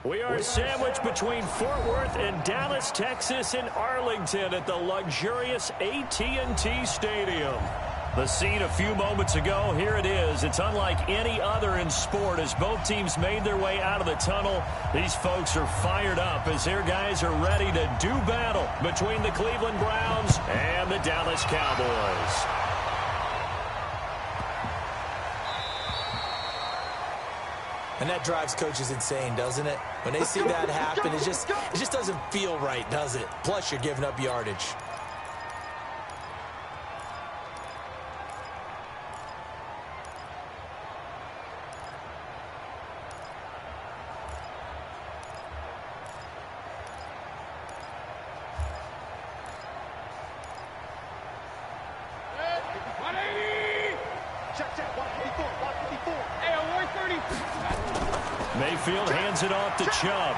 We are sandwiched between Fort Worth and Dallas, Texas, and Arlington at the luxurious AT&T Stadium. The scene a few moments ago, here it is. It's unlike any other in sport as both teams made their way out of the tunnel. These folks are fired up as their guys are ready to do battle between the Cleveland Browns and the Dallas Cowboys. And that drives coaches insane, doesn't it? When they see that happen, it just doesn't feel right, does it? Plus, you're giving up yardage. Mayfield hands it off to Chubb.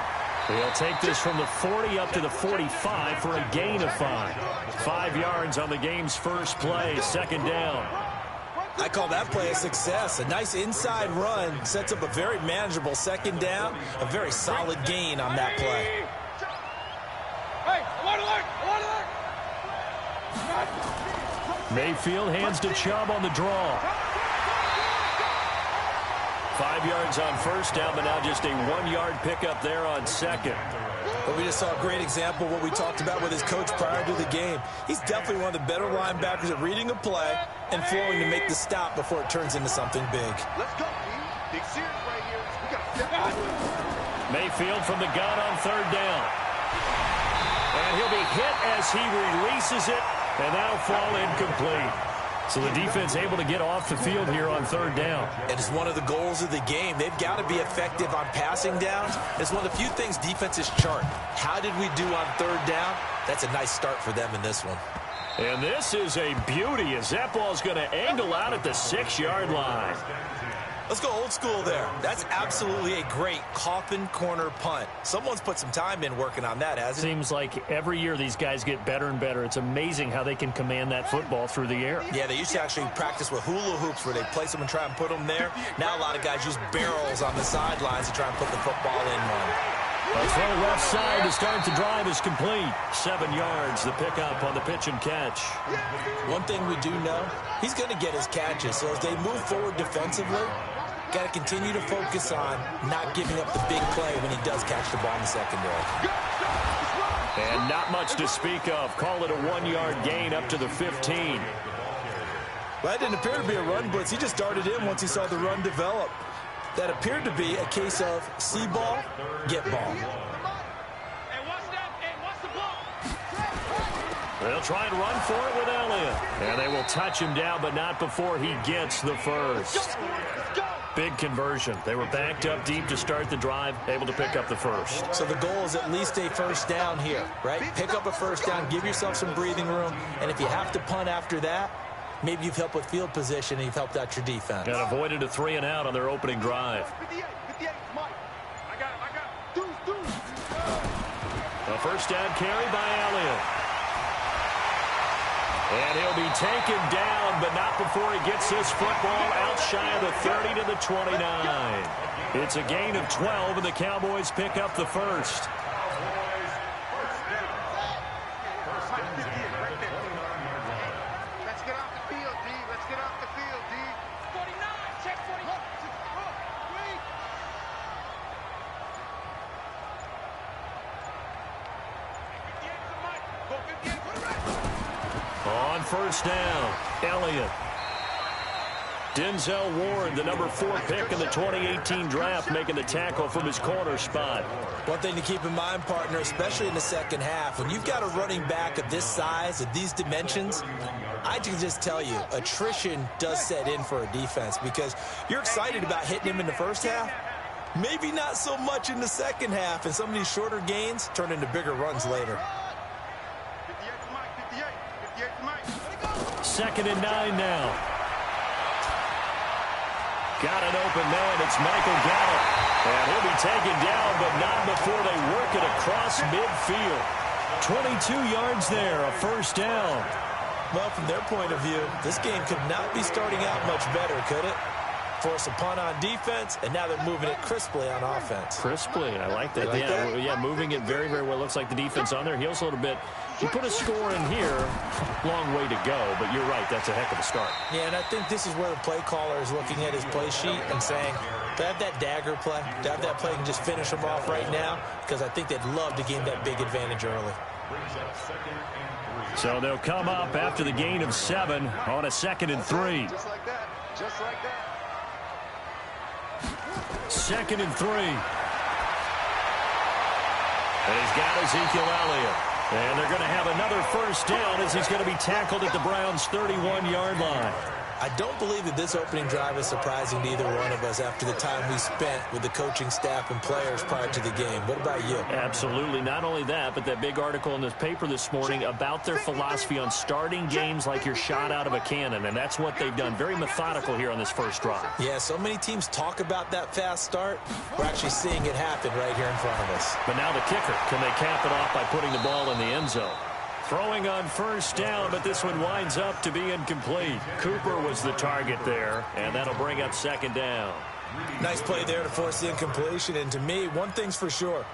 He'll take this from the 40 up to the 45 for a gain of 5. 5 yards on the game's first play, second down. I call that play a success. A nice inside run sets up a very manageable second down. A very solid gain on that play. Mayfield hands to Chubb on the draw. 5 yards on first down, but now just a 1-yard pickup there on second. But we just saw a great example of what we talked about with his coach prior to the game. He's definitely one of the better linebackers at reading a play and flowing to make the stop before it turns into something big. Let's go, big series right here. We got to step out. Mayfield from the gun on third down. And he'll be hit as he releases it, and that'll fall incomplete. So the defense able to get off the field here on third down. It is one of the goals of the game. They've got to be effective on passing downs. It's one of the few things defenses chart. How did we do on third down? That's a nice start for them in this one. And this is a beauty as that ball's going to angle out at the 6-yard line. Let's go old school there. That's absolutely a great coffin corner punt. Someone's put some time in working on that, hasn't it? Seems like every year these guys get better and better. It's amazing how they can command that football through the air. Yeah, they used to actually practice with hula hoops where they place them and try and put them there. Now a lot of guys use barrels on the sidelines to try and put the football in one. A throw left side to start the drive is complete. 7 yards, the pickup on the pitch and catch. One thing we do know, he's going to get his catches. So as they move forward defensively, got to continue to focus on not giving up the big play when he does catch the ball in the secondary. And not much to speak of. Call it a 1-yard gain up to the 15. Well, that didn't appear to be a run blitz. He just darted in once he saw the run develop. That appeared to be a case of see ball, get ball. They'll try and run for it with Elliott. And they will touch him down, but not before he gets the first. Big conversion. They were backed up deep to start the drive, able to pick up the first. So the goal is at least a first down here, right? Pick up a first down, give yourself some breathing room, and if you have to punt after that, maybe you've helped with field position and you've helped out your defense. And avoided a 3-and-out on their opening drive. A first down carry by Elliott. And he'll be taken down, but not before he gets his football out shy of the 30 to the 29. It's a gain of 12, and the Cowboys pick up the first. Let's get off the field, D. Let's get off the field, D. 49, check 49. On first down, Elliott. Denzel Ward, the number 4 pick in the 2018 draft, making the tackle from his corner spot. One thing to keep in mind, partner, especially in the second half, when you've got a running back of this size, of these dimensions, I can just tell you, attrition does set in for a defense because you're excited about hitting him in the first half. Maybe not so much in the second half, and some of these shorter gains turn into bigger runs later. 2nd and 9 now. Got an open man. It's Michael Gallup. And he'll be taken down, but not before they work it across midfield. 22 yards there, a first down. Well, from their point of view, this game could not be starting out much better, could it? force a punt on defense, and now they're moving it crisply on offense. Crisply, I like that. Yeah, moving it very, very well. Looks like the defense on their heels a little bit. You put a score in here, long way to go, but you're right, that's a heck of a start. Yeah, and I think this is where the play caller is looking at his play sheet and saying, to have that dagger play, to have that play and just finish them off right now, because I think they'd love to gain that big advantage early. So they'll come up after the gain of 7 on a 2nd and 3. Just like that. Just like that. 2nd and 3. And he's got Ezekiel Elliott. And they're going to have another first down as he's going to be tackled at the Browns' 31-yard line. I don't believe that this opening drive is surprising to either one of us after the time we spent with the coaching staff and players prior to the game. What about you? Absolutely. Not only that, but that big article in the paper this morning about their philosophy on starting games like you're shot out of a cannon, and that's what they've done. Very methodical here on this first drive. Yeah, so many teams talk about that fast start. We're actually seeing it happen right here in front of us. But now the kicker. Can they cap it off by putting the ball in the end zone? Throwing on first down, but this one winds up to be incomplete. Cooper was the target there, and that'll bring up 2nd down. Nice play there to force the incompletion, and to me, one thing's for sure.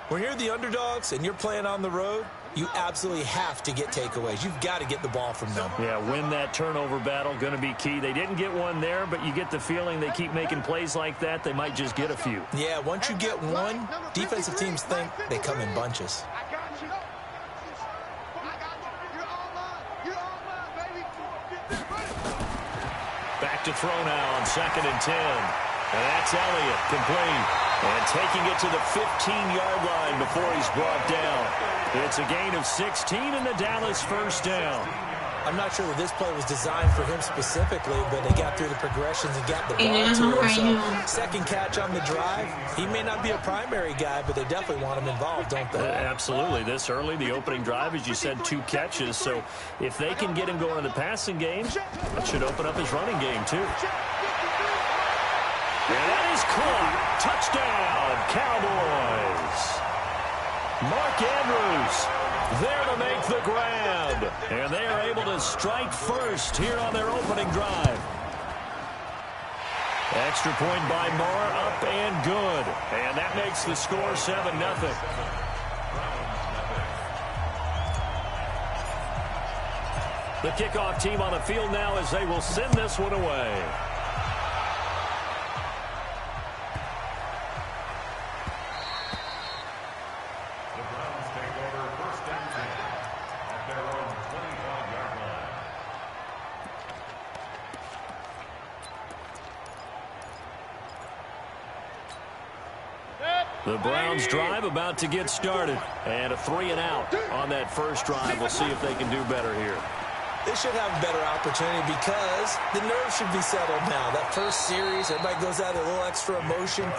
When you're the underdogs and you're playing on the road, you absolutely have to get takeaways. You've got to get the ball from them. Yeah, win that turnover battle, going to be key. They didn't get one there, but you get the feeling they keep making plays like that, they might just get a few. Yeah, once you get one, defensive teams think they come in bunches. Back to throw now on 2nd and 10. And that's Elliott, complete. And taking it to the 15-yard line before he's brought down. It's a gain of 16 and the Dallas first down. I'm not sure that this play was designed for him specifically, but they got through the progressions and got the ball to him. So, second catch on the drive. He may not be a primary guy, but they definitely want him involved, don't they? Absolutely. This early, the opening drive, as you said, 2 catches. So if they can get him going in the passing game, that should open up his running game, too. And that is caught. Touchdown, Cowboys. Mark Andrews there to make the grab. And they are able to strike first here on their opening drive. Extra point by Moore, up and good. And that makes the score 7-0. The kickoff team on the field now as they will send this one away. The Browns drive about to get started. And a 3-and-out on that first drive. We'll see if they can do better here. They should have a better opportunity because the nerves should be settled now. That first series, everybody goes out with a little extra emotion.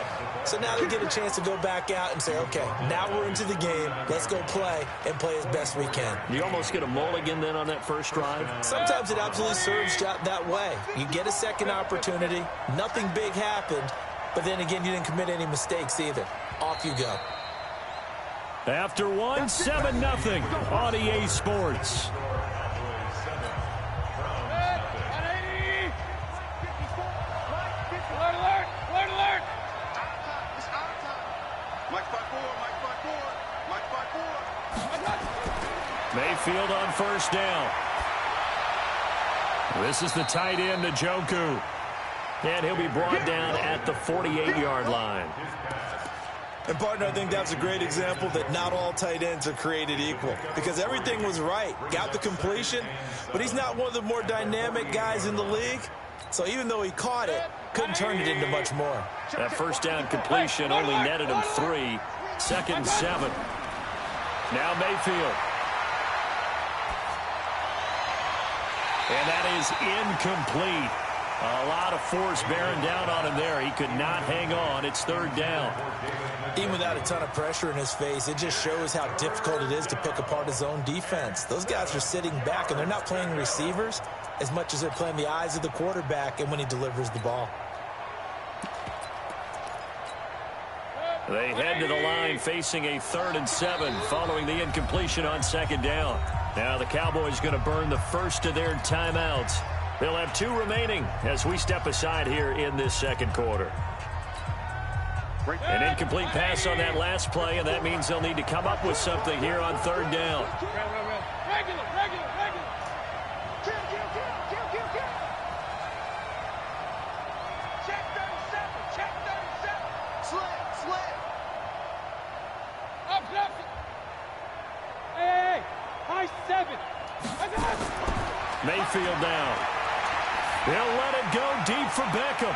So now they get a chance to go back out and say, okay, now we're into the game. Let's go play and play as best we can. You almost get a mulligan then on that first drive? Sometimes it absolutely serves that way. You get a second opportunity. Nothing big happened. But then again, you didn't commit any mistakes either. Off you go. After one, 7-0 on EA Sports. Mayfield on first down. This is the tight end, Njoku. And he'll be brought down at the 48-yard line. And, partner, I think that's a great example that not all tight ends are created equal because everything was right. Got the completion, but he's not one of the more dynamic guys in the league. So even though he caught it, couldn't turn it into much more. That first down completion only netted him 3. 2nd and 7. Now Mayfield. And that is incomplete. A lot of force bearing down on him there. He could not hang on. It's 3rd down. Even without a ton of pressure in his face, it just shows how difficult it is to pick apart his own defense. Those guys are sitting back, and they're not playing receivers as much as they're playing the eyes of the quarterback and when he delivers the ball. They head to the line facing a 3rd and 7 following the incompletion on 2nd down. Now the Cowboys going to burn the first of their timeouts. They'll have 2 remaining as we step aside here in this second quarter. An incomplete pass on that last play, and that means they'll need to come up with something here on third down. Regular. Kill. Check 37. Slip. Up. Hey, high 7. Mayfield down. They'll let it go deep for Beckham.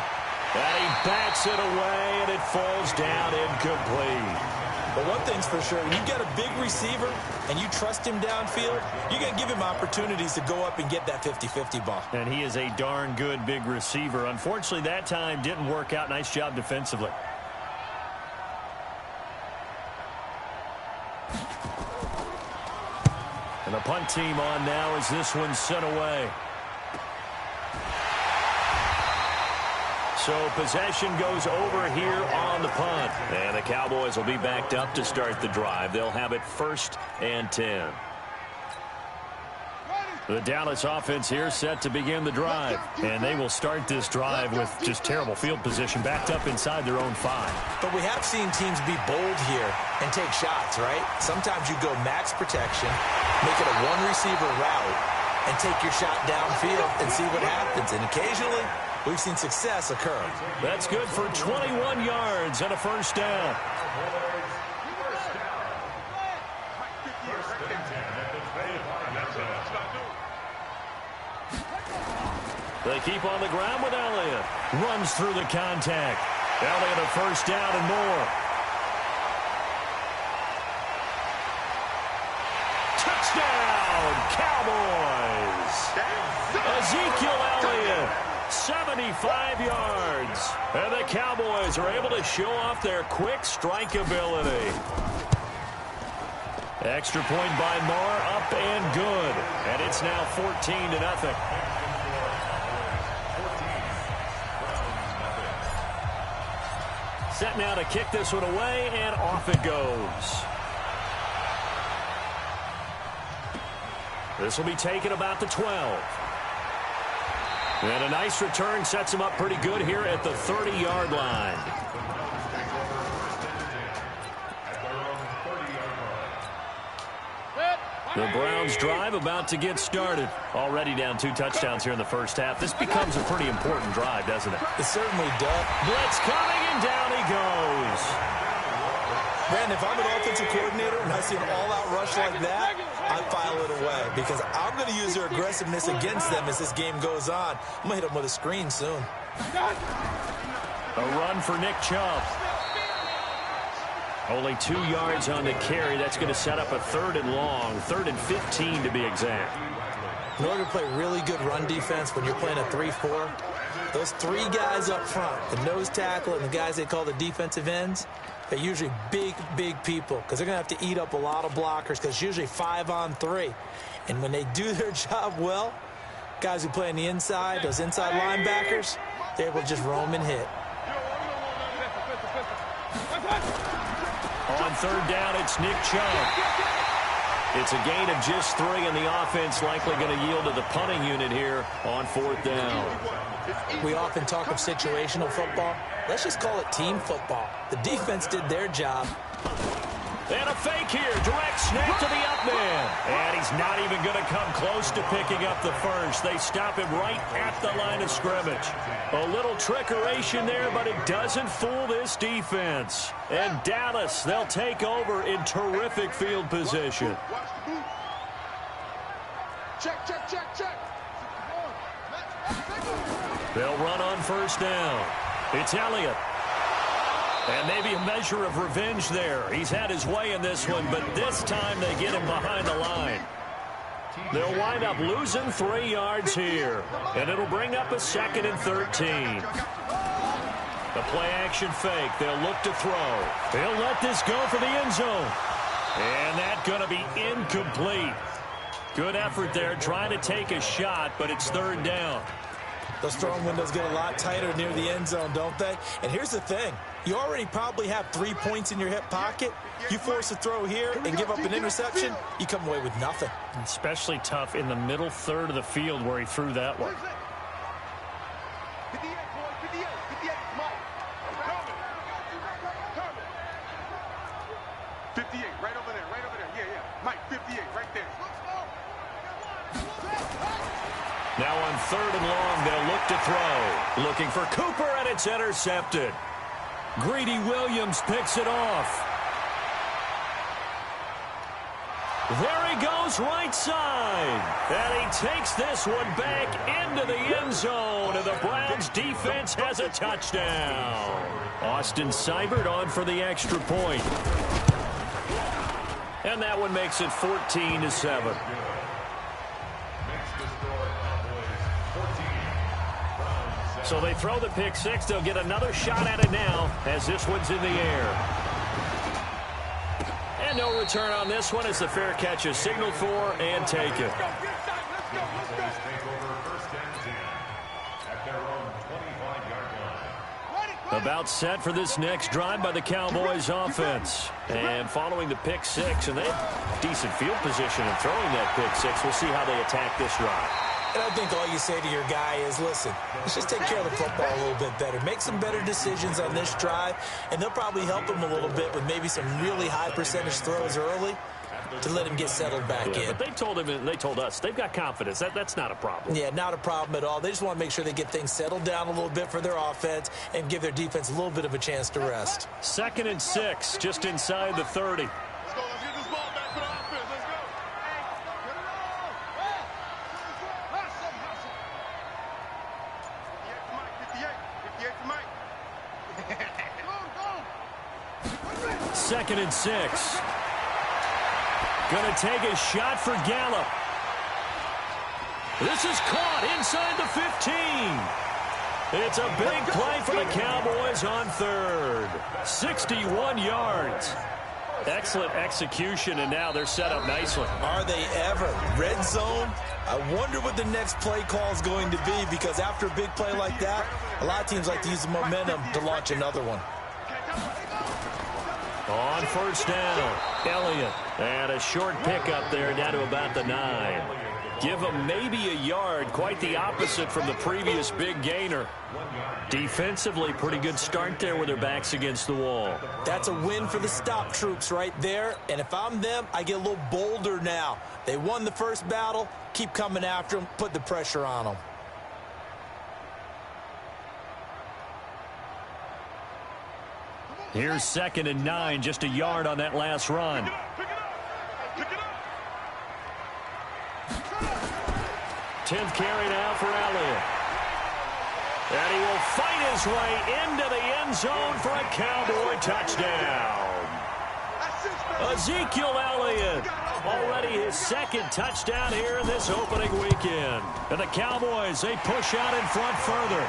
And he bats it away, and it falls down incomplete. But one thing's for sure, when you've got a big receiver and you trust him downfield, you're going to give him opportunities to go up and get that 50-50 ball. And he is a darn good big receiver. Unfortunately, that time didn't work out. Nice job defensively. And the punt team on now as this one's sent away. So possession goes over here on the punt. And the Cowboys will be backed up to start the drive. They'll have it 1st and 10. The Dallas offense here set to begin the drive. And they will start this drive with just terrible field position backed up inside their own 5. But we have seen teams be bold here and take shots, right? Sometimes you go max protection, make it a one-receiver route, and take your shot downfield and see what happens. And occasionally, we've seen success occur. That's good for 21 yards and a 1st down. They keep on the ground with Elliott. Runs through the contact. Elliott a 1st down and more. Touchdown, Cowboys. Ezekiel Elliott. 75 yards. And the Cowboys are able to show off their quick strike ability. Extra point by Marr, up and good. And it's now 14-0. Set now to kick this one away, and off it goes. This will be taken about the 12. And a nice return sets him up pretty good here at the 30-yard line. The Browns drive about to get started. Already down 2 touchdowns here in the first half. This becomes a pretty important drive, doesn't it? It certainly does. Blitz coming, and down he goes. Brandon, if I'm an offensive coordinator and I see an all-out rush like that, I file it away because I'm going to use their aggressiveness against them as this game goes on. I'm going to hit them with a screen soon. A run for Nick Chubb. Only 2 yards on the carry. That's going to set up a 3rd and long, 3rd and 15 to be exact. In order to play really good run defense when you're playing a 3-4, those 3 guys up front, the nose tackle and the guys they call the defensive ends, they're usually big people because they're going to have to eat up a lot of blockers because it's usually 5-on-3. And when they do their job well, guys who play on the inside, those inside linebackers, they're able to just roam and hit. On 3rd down, it's Nick Chubb. It's a gain of just 3, and the offense likely going to yield to the punting unit here on 4th down. We often talk of situational football. Let's just call it team football. The defense did their job. And a fake here. Direct snap to the up man. And he's not even going to come close to picking up the first. They stop him right at the line of scrimmage. A little trickeration there, but it doesn't fool this defense. And Dallas, they'll take over in terrific field position. Check. They'll run on 1st down. It's Elliott. And maybe a measure of revenge there. He's had his way in this one, but this time they get him behind the line. They'll wind up losing 3 yards here. And it'll bring up a 2nd and 13. The play-action fake. They'll look to throw. They'll let this go for the end zone. And that's going to be incomplete. Good effort there, trying to take a shot, but it's 3rd down. Those throwing windows get a lot tighter near the end zone, don't they? And here's the thing. You already probably have 3 points in your hip pocket. You force a throw here and give up an interception, you come away with nothing. Especially tough in the middle 3rd of the field where he threw that one. 58, right over there, right over there. Yeah, yeah. Mike, 58, right there. Now on 3rd and long, they'll look to throw. Looking for Cooper, and it's intercepted. Greedy Williams picks it off. There he goes, right side. And he takes this one back into the end zone, and the Browns defense has a touchdown. Austin Seibert on for the extra point. And that one makes it 14-7. So they throw the pick six. They'll get another shot at it now as this one's in the air. And no return on this one as the fair catch is signaled for and taken. About set for this next drive by the Cowboys offense. And following the pick six, and they have decent field position in throwing that pick six. We'll see how they attack this drive. And I think all you say to your guy is, listen, let's just take care of the football a little bit better. Make some better decisions on this drive, and they'll probably help him a little bit with maybe some really high percentage throws early to let him get settled back in. But they told him, and they told us, they've got confidence. That's not a problem. Yeah, not a problem at all. They just want to make sure they get things settled down a little bit for their offense and give their defense a little bit of a chance to rest. 2nd and 6, just inside the 30. Let's go. Let's get this ball back for the offense. Let's go. Second and 6. Going to take a shot for Gallup. This is caught inside the 15. It's a big play for the Cowboys on 3rd. 61 yards. Excellent execution, and now they're set up nicely. Are they ever? Red zone? I wonder what the next play call is going to be, because after a big play like that, a lot of teams like to use the momentum to launch another one. On 1st down, Elliott. And a short pickup there down to about the 9. Give them maybe a yard, quite the opposite from the previous big gainer. Defensively, pretty good start there with their backs against the wall. That's a win for the stop troops right there. And if I'm them, I get a little bolder now. They won the first battle. Keep coming after them. Put the pressure on them. Here's 2nd and 9, just a yard on that last run. Pick it up. Pick it up. 10th carry now for Elliott. And he will fight his way into the end zone for a Cowboy touchdown. Ezekiel Elliott, already his 2nd touchdown here in this opening weekend. And the Cowboys, they push out in front further.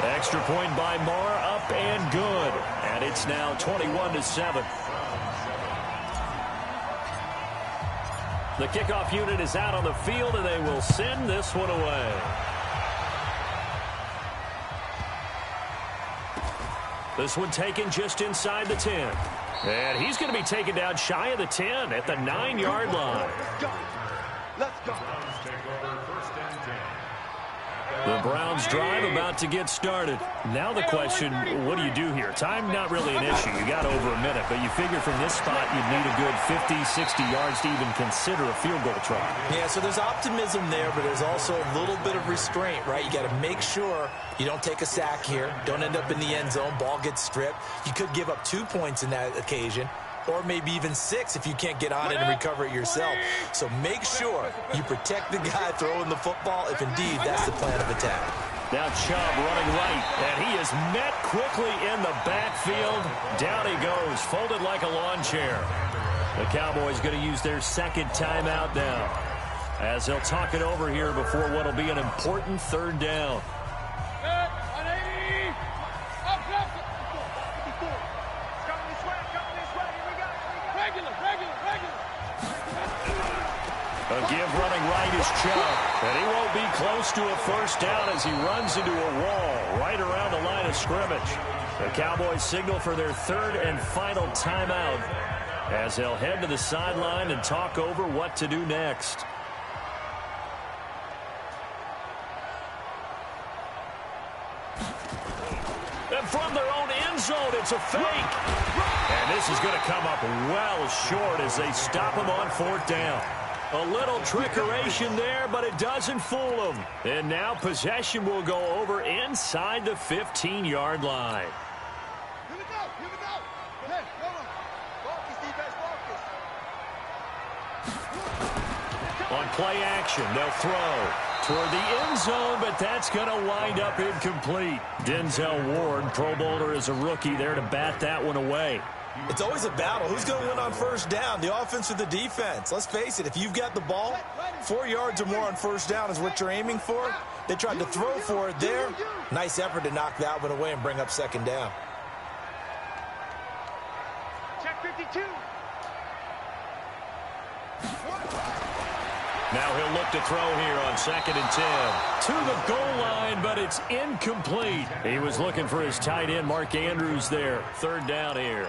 Extra point by Marr, up and good. And it's now 21-7. The kickoff unit is out on the field, and they will send this one away. This one taken just inside the 10. And he's going to be taken down shy of the 10 at the 9-yard line. Let's go. The Browns drive about to get started. Now the question, what do you do here? Time not really an issue. You got over a minute, but you figure from this spot you'd need a good 50, 60 yards to even consider a field goal try. Yeah, so there's optimism there, but there's also a little bit of restraint, right? You got to make sure you don't take a sack here. Don't end up in the end zone. Ball gets stripped. You could give up 2 points in that occasion, or maybe even 6 if you can't get on it and recover it yourself. So make sure you protect the guy throwing the football if indeed that's the plan of attack. Now Chubb running right, and he is met quickly in the backfield. Down he goes, folded like a lawn chair. The Cowboys going to use their 2nd timeout now, as they'll talk it over here before what will be an important 3rd down. A give running right is Chubb, and he won't be close to a 1st down as he runs into a wall right around the line of scrimmage. The Cowboys signal for their 3rd and final timeout as they'll head to the sideline and talk over what to do next. And from their own end zone, it's a fake. And this is going to come up well short as they stop him on 4th down. A little trickeration there, but it doesn't fool them. And now possession will go over inside the 15-yard line. Here we go. Here we go. Hey, go on. Focus, defense, focus. On play action, they'll throw toward the end zone, but that's going to wind up incomplete. Denzel Ward, Pro Bowler as a rookie, there to bat that one away. It's always a battle. Who's going to win on 1st down, the offense or the defense? Let's face it, if you've got the ball, 4 yards or more on 1st down is what you're aiming for. They tried to throw for it there. Nice effort to knock that one away and bring up 2nd down. Check 52. Now he'll look to throw here on 2nd and 10. To the goal line, but it's incomplete. He was looking for his tight end, Mark Andrews there. 3rd down here.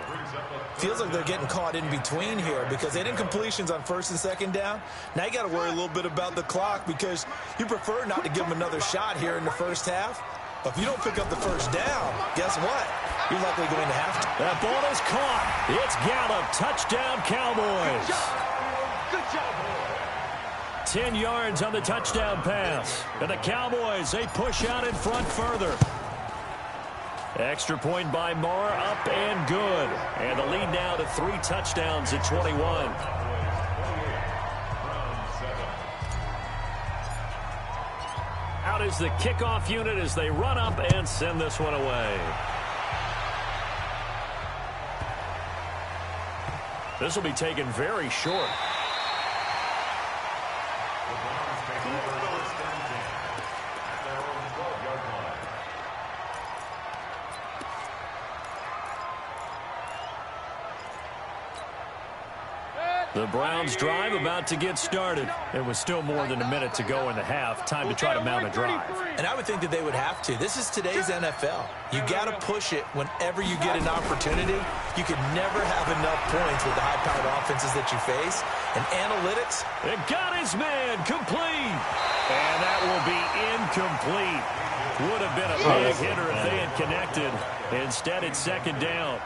Feels like they're getting caught in between here because they had incompletions on 1st and 2nd down. Now you got to worry a little bit about the clock because you prefer not to give them another shot here in the 1st half. But if you don't pick up the 1st down, guess what? You're likely going to have to. That ball is caught. It's Gallup. Touchdown, Cowboys. Good job. 10 yards on the touchdown pass. And the Cowboys, they push out in front further. Extra point by Moore, up and good. And the lead now to 3 touchdowns at 21. Out is the kickoff unit as they run up and send this one away. This will be taken very short. The Browns drive about to get started. There was still more than a minute to go in the half. Time to try to mount a drive. And I would think that they would have to. This is today's NFL. You got to push it whenever you get an opportunity. You can never have enough points with the high-powered offenses that you face. And analytics. It got his man complete. And that will be incomplete. Would have been a big hitter if they had connected. Instead, it's 2nd down.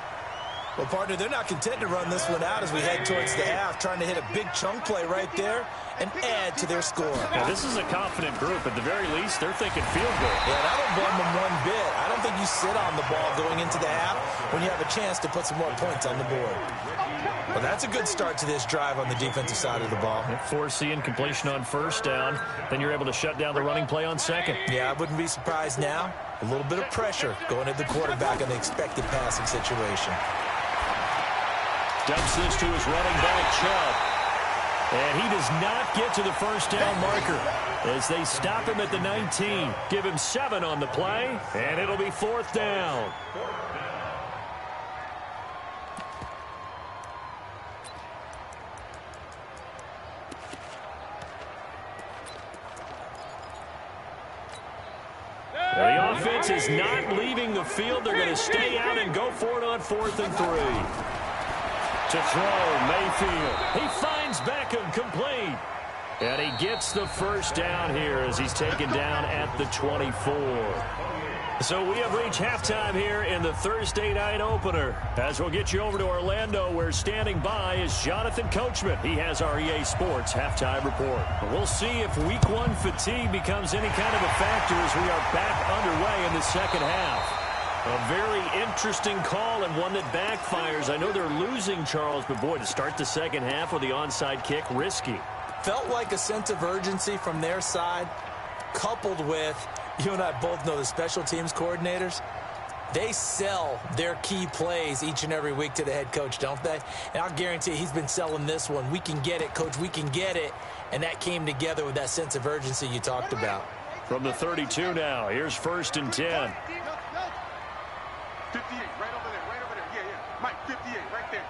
Well, partner, they're not content to run this one out as we head towards the half, trying to hit a big chunk play right there and add to their score. Now, this is a confident group. At the very least, they're thinking field goal. Yeah, and I don't blame them one bit. I don't think you sit on the ball going into the half when you have a chance to put some more points on the board. Well, that's a good start to this drive on the defensive side of the ball. Force the incompletion on 1st down. Then you're able to shut down the running play on 2nd. Yeah, I wouldn't be surprised now. A little bit of pressure going at the quarterback in the expected passing situation. Dumps this to his running back, Chubb. And he does not get to the 1st down marker as they stop him at the 19. Give him 7 on the play, and it'll be 4th down. The offense is not leaving the field. They're going to stay out and go for it on 4th and 3. To throw, Mayfield. He finds Beckham, complete. And he gets the 1st down here as he's taken down at the 24. So we have reached halftime here in the Thursday night opener. As we'll get you over to Orlando, where standing by is Jonathan Coachman. He has our EA Sports halftime report. We'll see if Week 1 fatigue becomes any kind of a factor as we are back underway in the 2nd half. A very interesting call and one that backfires. I know they're losing, Charles, but boy, to start the 2nd half with the onside kick, risky. Felt like a sense of urgency from their side, coupled with, you and I both know the special teams coordinators. They sell their key plays each and every week to the head coach, don't they? And I'll guarantee he's been selling this one. We can get it, coach, we can get it. And that came together with that sense of urgency you talked about. From the 32 now, here's 1st and 10. 58, right over there, yeah, yeah. Mike, 58, right there.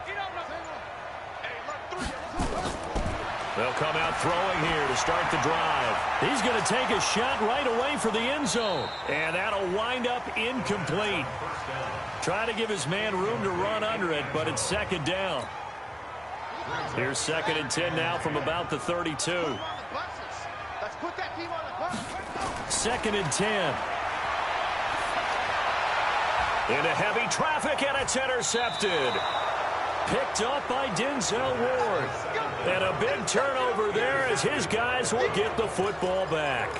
Hey, look, 3. They'll come out throwing here to start the drive. He's going to take a shot right away for the end zone. And that'll wind up incomplete. Try to give his man room to run under it, but it's 2nd down. Here's 2nd and 10 now from about the 32. Let's put that team on the bus. 2nd and 10. Into heavy traffic, and it's intercepted. Picked up by Denzel Ward. And a big turnover there as his guys will get the football back.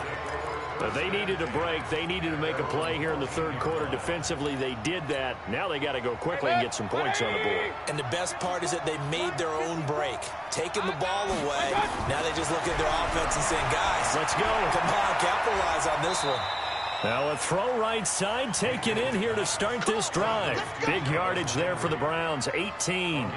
But they needed a break. They needed to make a play here in the third quarter. Defensively, they did that. Now they got to go quickly and get some points on the board. And the best part is that they made their own break. Taking the ball away. Now they just look at their offense and saying, guys, let's go. Come on, capitalize on this one. Now a throw right side taken in here to start this drive. Big yardage there for the Browns, 18.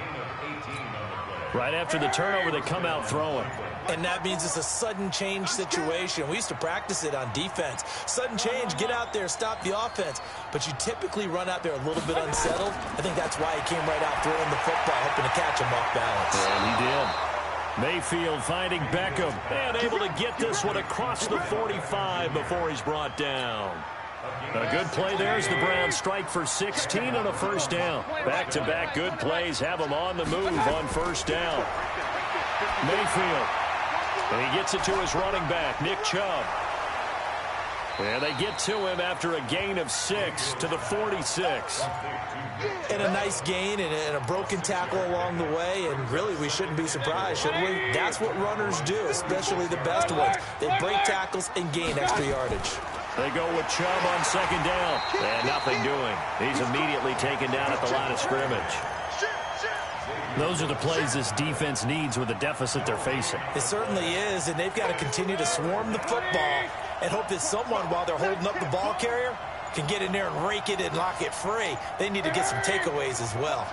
Right after the turnover, they come out throwing. And that means it's a sudden change situation. We used to practice it on defense. Sudden change, get out there, stop the offense. But you typically run out there a little bit unsettled. I think that's why he came right out throwing the football, hoping to catch him off balance. And he did. Mayfield finding Beckham and able to get this one across the 45 before he's brought down. A good play there as the Browns strike for 16 on a first down. Back-to-back good plays have them on the move on first down. Mayfield. And he gets it to his running back, Nick Chubb. And they get to him after a gain of 6 to the 46. And a nice gain and a broken tackle along the way. And really, we shouldn't be surprised, should we? That's what runners do, especially the best ones. They break tackles and gain extra yardage. They go with Chubb on second down. And nothing doing. He's immediately taken down at the line of scrimmage. Those are the plays this defense needs with the deficit they're facing. It certainly is, and they've got to continue to swarm the football and hope that someone, while they're holding up the ball carrier, can get in there and rake it and lock it free. They need to get some takeaways as well.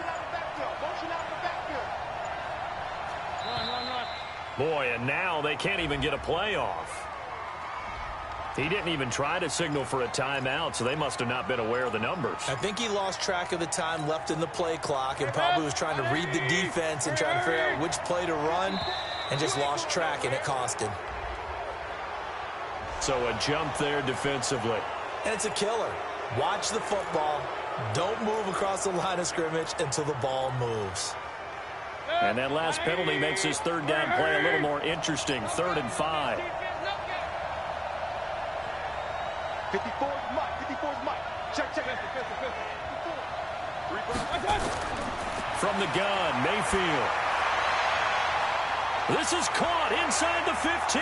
Boy, and now they can't even get a play off. He didn't even try to signal for a timeout, so they must have not been aware of the numbers. I think he lost track of the time left in the play clock and probably was trying to read the defense and trying to figure out which play to run and just lost track, and it cost him. So a jump there defensively. And it's a killer. Watch the football. Don't move across the line of scrimmage until the ball moves. And that last penalty makes this third down play a little more interesting. 3rd and 5. 54 is Mike. 54 is Mike. Check. From the gun, Mayfield. This is caught inside the 15.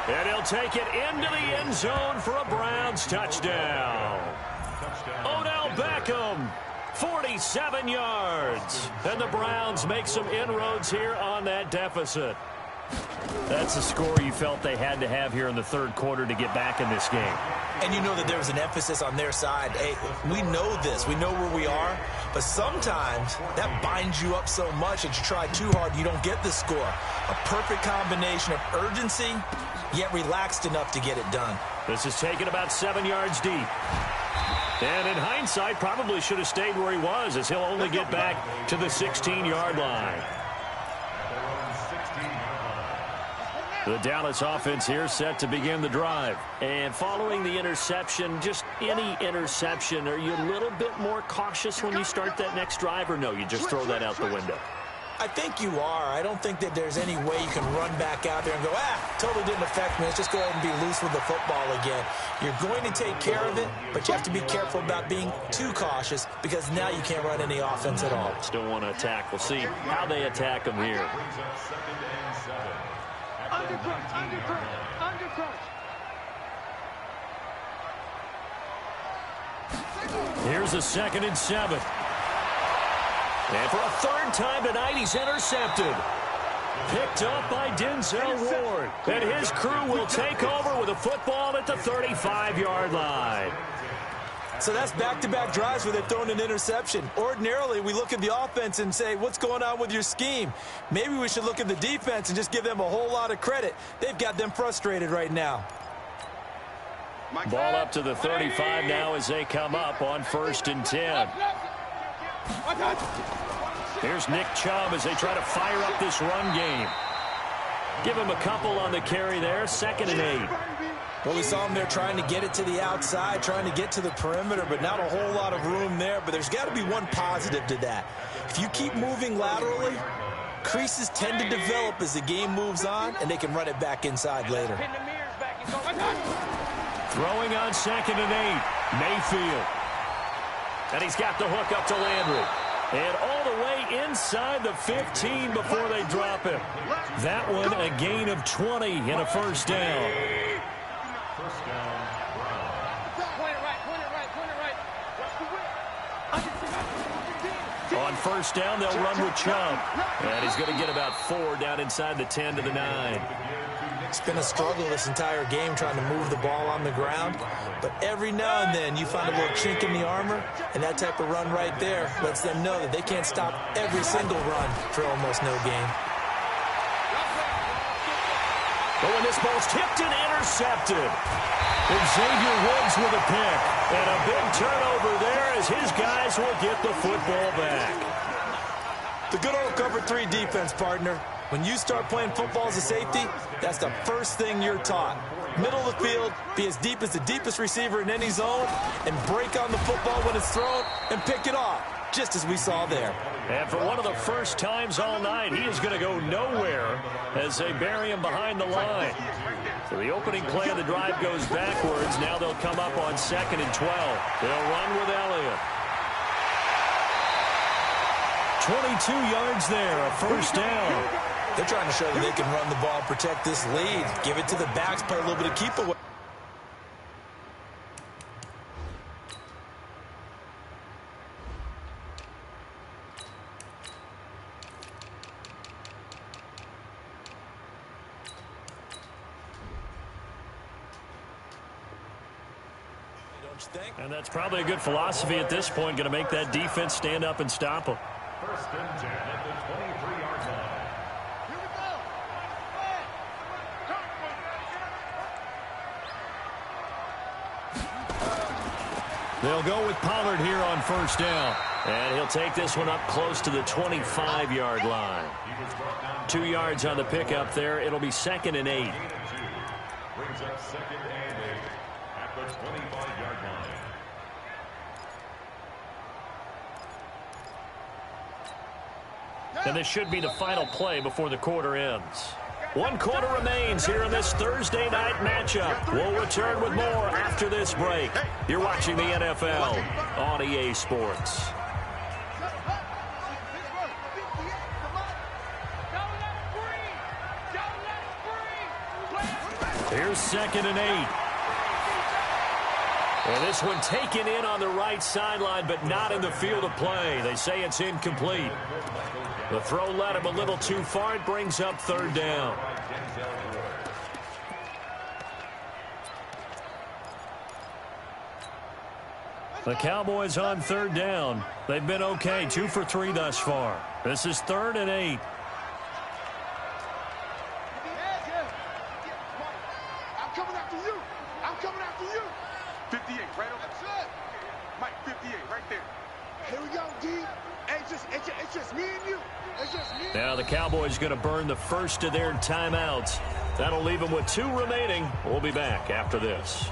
And he'll take it into the end zone for a Browns touchdown. Odell Beckham, 47 yards. And the Browns make some inroads here on that deficit. That's a score you felt they had to have here in the third quarter to get back in this game. And you know that there was an emphasis on their side. Hey, we know this. We know where we are. But sometimes that binds you up so much that you try too hard, you don't get the score. A perfect combination of urgency, yet relaxed enough to get it done. This is taken about 7 yards deep. And in hindsight, probably should have stayed where he was, as he'll only get back to the 16-yard line. The Dallas offense here set to begin the drive. And following the interception, just any interception, are you a little bit more cautious when you start that next drive, or no, you just throw that out the window? I think you are. I don't think that there's any way you can run back out there and go, totally didn't affect me. Let's just go ahead and be loose with the football again. You're going to take care of it, but you have to be careful about being too cautious because now you can't run any offense at all. Still want to attack. We'll see how they attack them here. Under crunch. Here's a 2nd and 7. And for a third time tonight, he's intercepted. Picked up by Denzel Ward. And his crew will take over with a football at the 35-yard line. So that's back-to-back drives where they've thrown an interception. Ordinarily, we look at the offense and say, what's going on with your scheme? Maybe we should look at the defense and just give them a whole lot of credit. They've got them frustrated right now. Ball up to the 35 now as they come up on 1st and 10. Here's Nick Chubb as they try to fire up this run game. Give him a couple on the carry there. 2nd and 8. Well, we saw him there trying to get it to the outside, trying to get to the perimeter, but not a whole lot of room there. But there's got to be one positive to that. If you keep moving laterally, creases tend to develop as the game moves on, and they can run it back inside later. Throwing on 2nd and 8. Mayfield. And he's got the hook up to Landry. And all the way inside the 15 before they drop him. That one a gain of 20 and a first down. On first down, they'll run with Chubb. And he's going to get about 4 down inside the 10 to the 9. It's been a struggle this entire game trying to move the ball on the ground. But every now and then you find a little chink in the armor, and that type of run right there lets them know that they can't stop every single run for almost no gain. But when this ball's tipped and intercepted, Xavier Woods with a pick. And a big turnover there as his guys will get the football back. The good old cover 3 defense, partner. When you start playing football as a safety, that's the first thing you're taught. Middle of the field, be as deep as the deepest receiver in any zone, and break on the football when it's thrown and pick it off, just as we saw there. And for one of the first times all night, he is going to go nowhere as they bury him behind the line. So the opening play of the drive goes backwards. Now they'll come up on 2nd and 12. They'll run with Elliott. 22 yards there, a first down. They're trying to show that they can run the ball, protect this lead, give it to the backs, play a little bit of keep away. And that's probably a good philosophy at this point, going to make that defense stand up and stop them. First and 10 at the 23-yard line. They'll go with Pollard here on first down. And he'll take this one up close to the 25-yard line. 2 yards on the pickup there. It'll be 2nd and 8. Brings up 2nd and 8 at the 25-yard line. And this should be the final play before the quarter ends. 1 quarter remains here in this Thursday night matchup. We'll return with more after this break. You're watching the NFL on EA Sports. Here's 2nd and 8. And this one taken in on the right sideline, but not in the field of play. They say it's incomplete. The throw led him a little too far. It brings up 3rd down. The Cowboys on 3rd down. They've been okay, 2 for 3 thus far. This is 3rd and 8. I'm coming after you. I'm coming after you. 58, right over. That's it. Mike, 58, right there. Here we go, D. Hey, it's just me and you. It's just me. Now the Cowboys going to burn the first of their timeouts. That'll leave them with 2 remaining. We'll be back after this.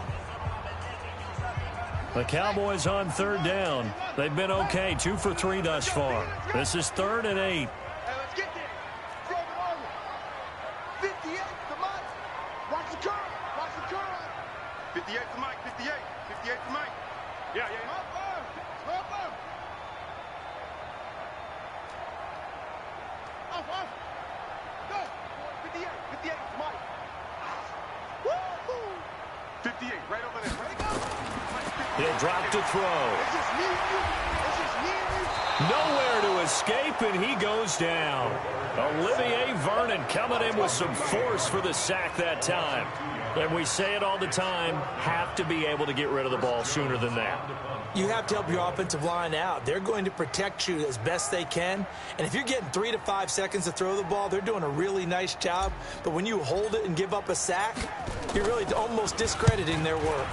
The Cowboys on 3rd down. They've been okay, 2 for 3 thus far. This is 3rd and 8. Hey, let's get there. Throw it over. 58 to Mike. Watch the curve. Watch the curve. 58 to Mike. 58. 58 to Mike. Yeah. Up. Go. 58 to Mike. Woo-hoo. 58 right over there. Ready, go. He'll drop to throw. It's just me and you. It's just me and you. Nowhere to escape, and he goes down. Olivier Vernon coming in with some force for the sack that time. And we say it all the time, have to be able to get rid of the ball sooner than that. You have to help your offensive line out. They're going to protect you as best they can. And if you're getting 3 to 5 seconds to throw the ball, they're doing a really nice job. But when you hold it and give up a sack, you're really almost discrediting their work.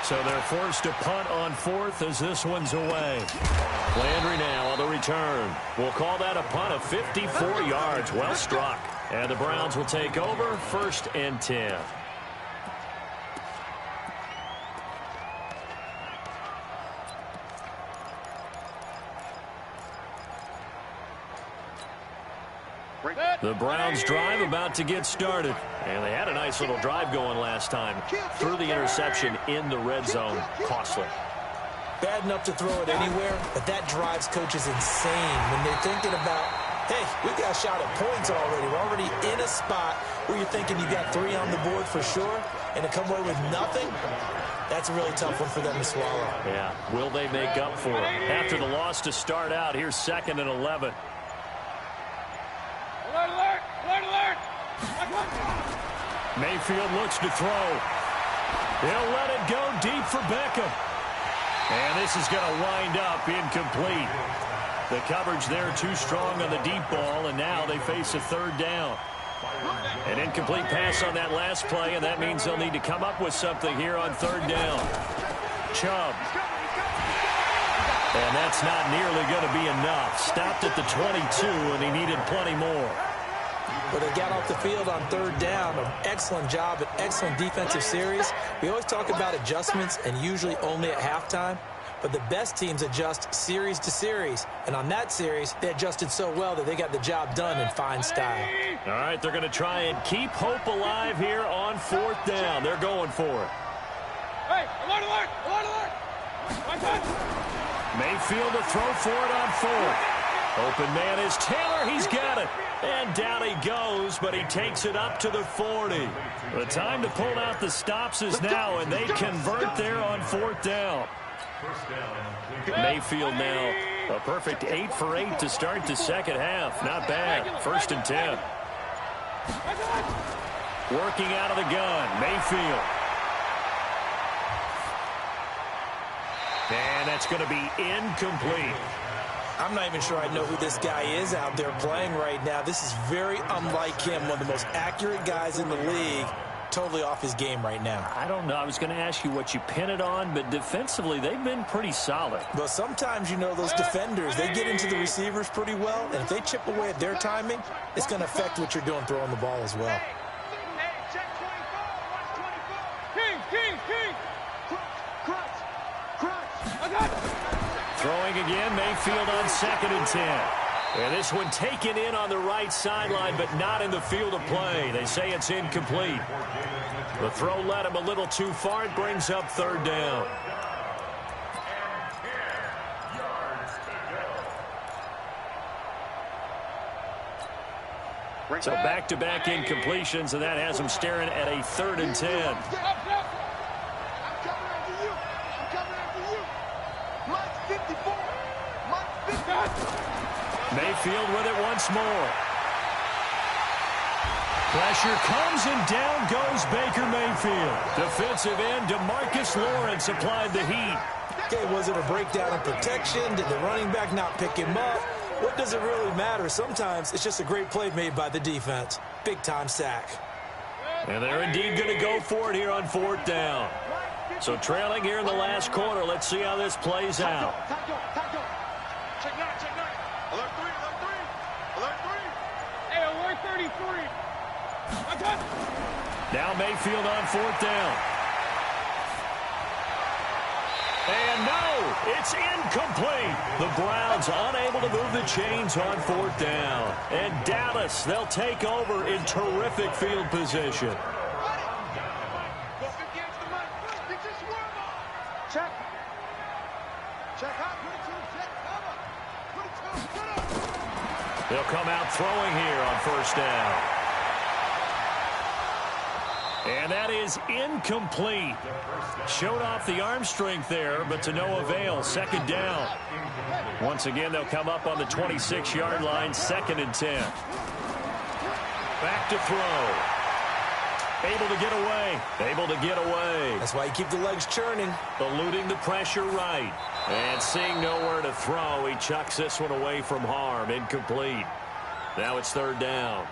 So they're forced to punt on 4th as this one's away. Landry now on the return. We'll call that a punt of 54 yards. Well struck. And the Browns will take over 1st and 10. The Browns drive about to get started. And they had a nice little drive going last time. Threw the interception in the red zone. Costly. bad enough to throw it anywhere, but that drives coaches insane when they're thinking about, hey, we got a shot at points already. We're already in a spot where you're thinking you got 3 on the board for sure, and to come away with nothing, that's a really tough one for them to swallow. Yeah, will they make up for it? After the loss to start out, here's 2nd and 11. Alert, alert, alert, alert. Mayfield looks to throw. He'll let it go deep for Beckham. And this is going to wind up incomplete. The coverage there too strong on the deep ball, and now they face a 3rd down. An incomplete pass on that last play, and that means they'll need to come up with something here on 3rd down. Chubb. And that's not nearly going to be enough. Stopped at the 22, and he needed plenty more. But they got off the field on 3rd down. An excellent job, an excellent defensive series. We always talk about adjustments, and usually only at halftime. But the best teams adjust series to series. And on that series, they adjusted so well that they got the job done in fine style. All right, they're going to try and keep hope alive here on 4th down. They're going for it. Hey, alert, alert, alert, alert. Mayfield to throw for it on 4th. Open man is Taylor. He's got it. And down he goes, but he takes it up to the 40. The time to pull out the stops is now, and they convert there on 4th down. Mayfield now a perfect 8 for 8 to start the 2nd half. Not bad. 1st and 10. Working out of the gun, Mayfield. And that's going to be incomplete. I'm not even sure I know who this guy is out there playing right now. This is very unlike him, one of the most accurate guys in the league. Totally off his game right now. I don't know. I was going to ask you what you pin it on, but defensively, they've been pretty solid. But sometimes, you know, those defenders, they get into the receivers pretty well, and if they chip away at their timing, it's going to affect what you're doing throwing the ball as well. Throwing again, Mayfield on 2nd and 10. And this one taken in on the right sideline, but not in the field of play. They say it's incomplete. The throw led him a little too far. It brings up 3rd down. So back-to-back incompletions, and that has him staring at a 3rd and 10. Mayfield with it once more. Pressure comes, and down goes Baker Mayfield. Defensive end DeMarcus Lawrence applied the heat. Okay, was it a breakdown in protection? Did the running back not pick him up? What does it really matter? Sometimes it's just a great play made by the defense. Big-time sack. And they're indeed going to go for it here on 4th down. So trailing here in the last quarter. Let's see how this plays out. Check nine. Alert 3, alert 3. Alert 3. Hey, alert 33. Now Mayfield on 4th down. And no, it's incomplete. The Browns unable to move the chains on 4th down. And Dallas, they'll take over in terrific field position. Check. Check out. Check cover. They'll come out throwing here on 1st down. And that is incomplete. Showed off the arm strength there, but to no avail. 2nd down. Once again, they'll come up on the 26-yard line. 2nd and 10. Back to throw. Able to get away. That's why you keep the legs churning. Eluding the pressure right. And seeing nowhere to throw, he chucks this one away from harm. Incomplete. Now it's 3rd down.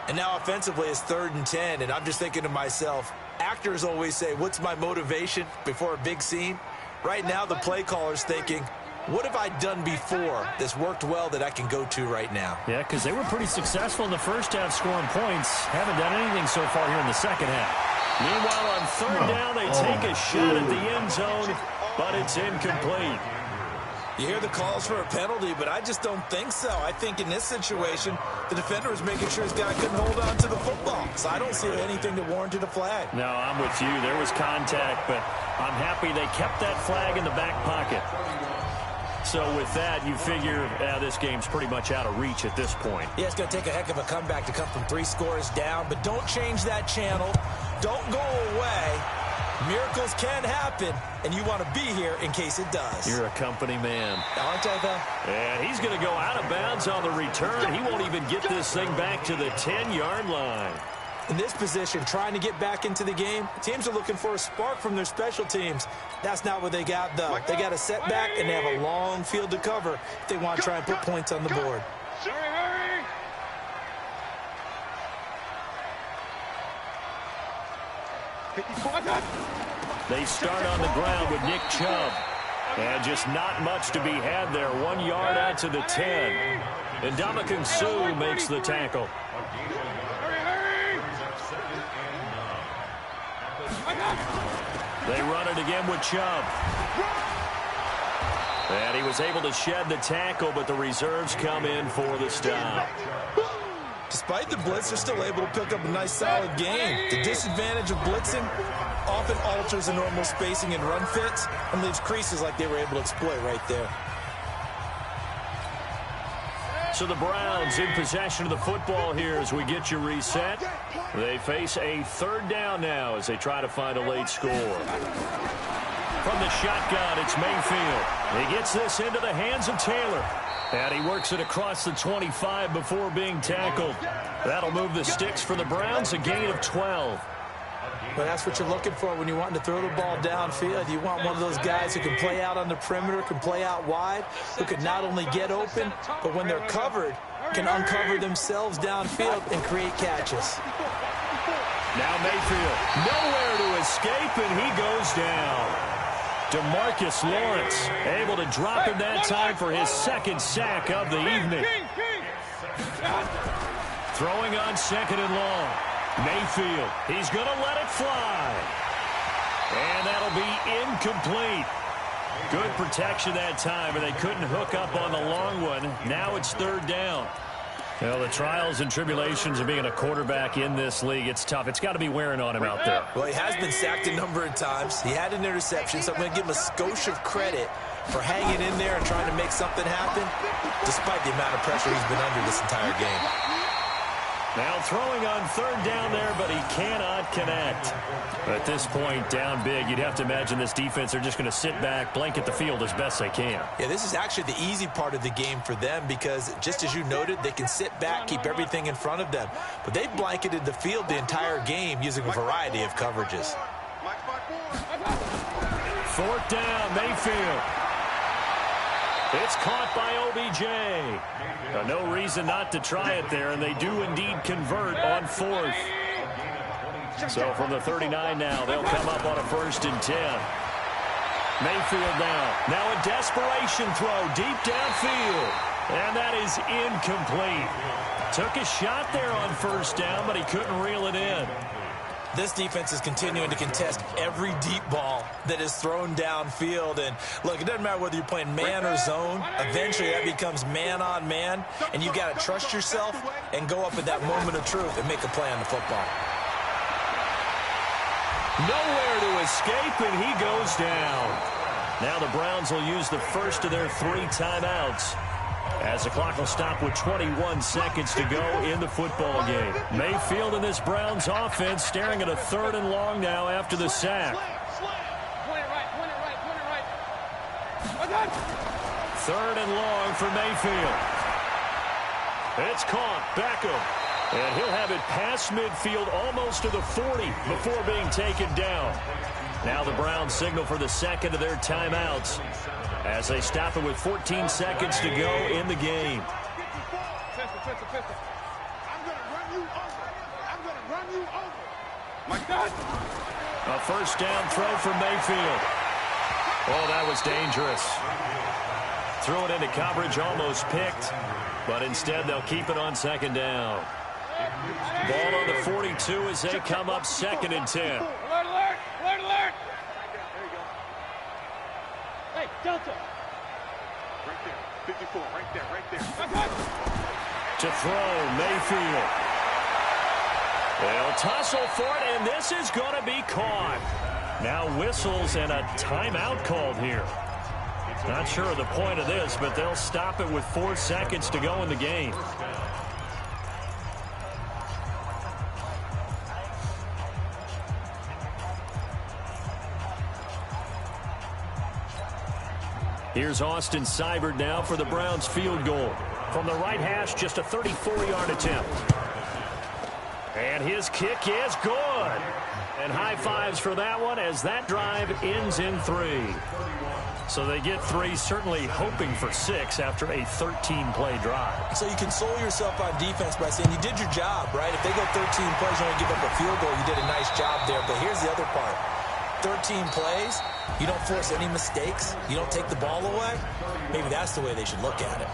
And now offensively it's 3rd and 10, and I'm just thinking to myself, actors always say, what's my motivation before a big scene? Right now the play caller's thinking, what have I done before that's worked well that I can go to right now? Yeah, because they were pretty successful in the first half scoring points. Haven't done anything so far here in the 2nd half. Meanwhile, on 3rd down, they take a shot at the end zone, but it's incomplete. You hear the calls for a penalty, but I just don't think so. I think in this situation, the defender was making sure his guy couldn't hold on to the football. So I don't see anything that warranted a flag. No, I'm with you. There was contact, but I'm happy they kept that flag in the back pocket. So with that, you figure this game's pretty much out of reach at this point. Yeah, it's going to take a heck of a comeback to come from 3 scores down, but don't change that channel. Don't go away. Miracles can happen, and you want to be here in case it does. You're a company man. Aren't I, though? And he's going to go out of bounds on the return. He won't even get this thing back to the 10-yard line. In this position, trying to get back into the game, teams are looking for a spark from their special teams. That's not what they got, though. They got a setback, and they have a long field to cover if they want to try and put points on the board. Hurry! They start on the ground with Nick Chubb. And just not much to be had there. 1 yard out to the 10. And Ndamukong Suh makes the tackle. They run it again with Chubb. And he was able to shed the tackle, but the reserves come in for the stop. Despite the blitz, they're still able to pick up a nice, solid game. The disadvantage of blitzing often alters the normal spacing and run fits and leaves creases like they were able to exploit right there. So the Browns in possession of the football here as we get you reset. They face a 3rd down now as they try to find a late score. From the shotgun, it's Mayfield. He gets this into the hands of Taylor. And he works it across the 25 before being tackled. That'll move the sticks for the Browns, a gain of 12. But that's what you're looking for when you're wanting to throw the ball downfield. You want one of those guys who can play out on the perimeter, can play out wide, who can not only get open, but when they're covered, can uncover themselves downfield and create catches. Now Mayfield, nowhere to escape, and he goes down. DeMarcus Lawrence able to drop him that time for his 2nd sack of the evening. Throwing on 2nd and long. Mayfield, he's going to let it fly. And that'll be incomplete. Good protection that time, and they couldn't hook up on the long one. Now it's 3rd down. Well, the trials and tribulations of being a quarterback in this league, it's tough. It's got to be wearing on him out there. Well, he has been sacked a number of times. He had an interception, so I'm going to give him a skosh of credit for hanging in there and trying to make something happen, despite the amount of pressure he's been under this entire game. Now throwing on 3rd down there, but he cannot connect. At this point, down big, you'd have to imagine this defense, they're just going to sit back, blanket the field as best they can. Yeah, this is actually the easy part of the game for them because, just as you noted, they can sit back, keep everything in front of them. But they've blanketed the field the entire game using a variety of coverages. 4th down, Mayfield. It's caught by OBJ. No reason not to try it there, and they do indeed convert on 4th. So from the 39 now, they'll come up on a 1st and 10. Mayfield now a desperation throw deep downfield, and that is incomplete. Took a shot there on 1st down, but he couldn't reel it in. This defense is continuing to contest every deep ball that is thrown downfield. And, look, it doesn't matter whether you're playing man or zone. Eventually, that becomes man-on-man, and you've got to trust yourself and go up at that moment of truth and make a play on the football. Nowhere to escape, and he goes down. Now the Browns will use the first of their 3 timeouts as the clock will stop with 21 seconds to go in the football game. Mayfield and this Browns offense staring at a 3rd and long now after the sack. 3rd and long for Mayfield. It's caught. Beckham. And he'll have it past midfield almost to the 40 before being taken down. Now the Browns signal for the 2nd of their timeouts as they stop it with 14 seconds to go in the game. A 1st down throw for Mayfield. Oh, that was dangerous. Threw it into coverage, almost picked, but instead they'll keep it on 2nd down. Ball on the 42 as they come up 2nd and 10. Alert, alert, alert, alert. Hey, Delta. Right there. 54, right there, right there. To throw, Mayfield. They'll tussle for it, and this is going to be caught. Now whistles and a timeout called here. Not sure of the point of this, but they'll stop it with 4 seconds to go in the game. Here's Austin Seibert now for the Browns field goal. From the right hash, just a 34-yard attempt. And his kick is good. And high fives for that one as that drive ends in 3. So they get 3, certainly hoping for 6 after a 13-play drive. So you console yourself on defense by saying you did your job, right? If they go 13 plays, you only give up a field goal, you did a nice job there. But here's the other part. 13 plays, you don't force any mistakes, you don't take the ball away. Maybe that's the way they should look at it.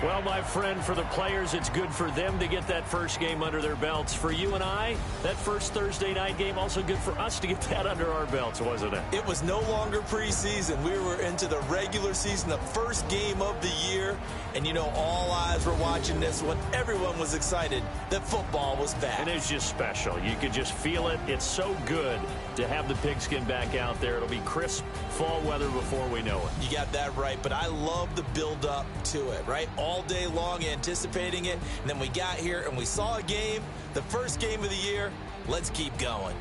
Well, my friend, for the players, it's good for them to get that first game under their belts. For you and I, that first Thursday night game, also good for us to get that under our belts, wasn't it? It was no longer preseason. We were into the regular season, the first game of the year. And, you know, all eyes were watching this one. Everyone was excited that football was back. And it's just special. You could just feel it. It's so good to have the pigskin back out there. It'll be crisp fall weather before we know it. You got that right, but I love the build-up to it, right? All day long anticipating it, and then we got here and we saw a game, the first game of the year. Let's keep going.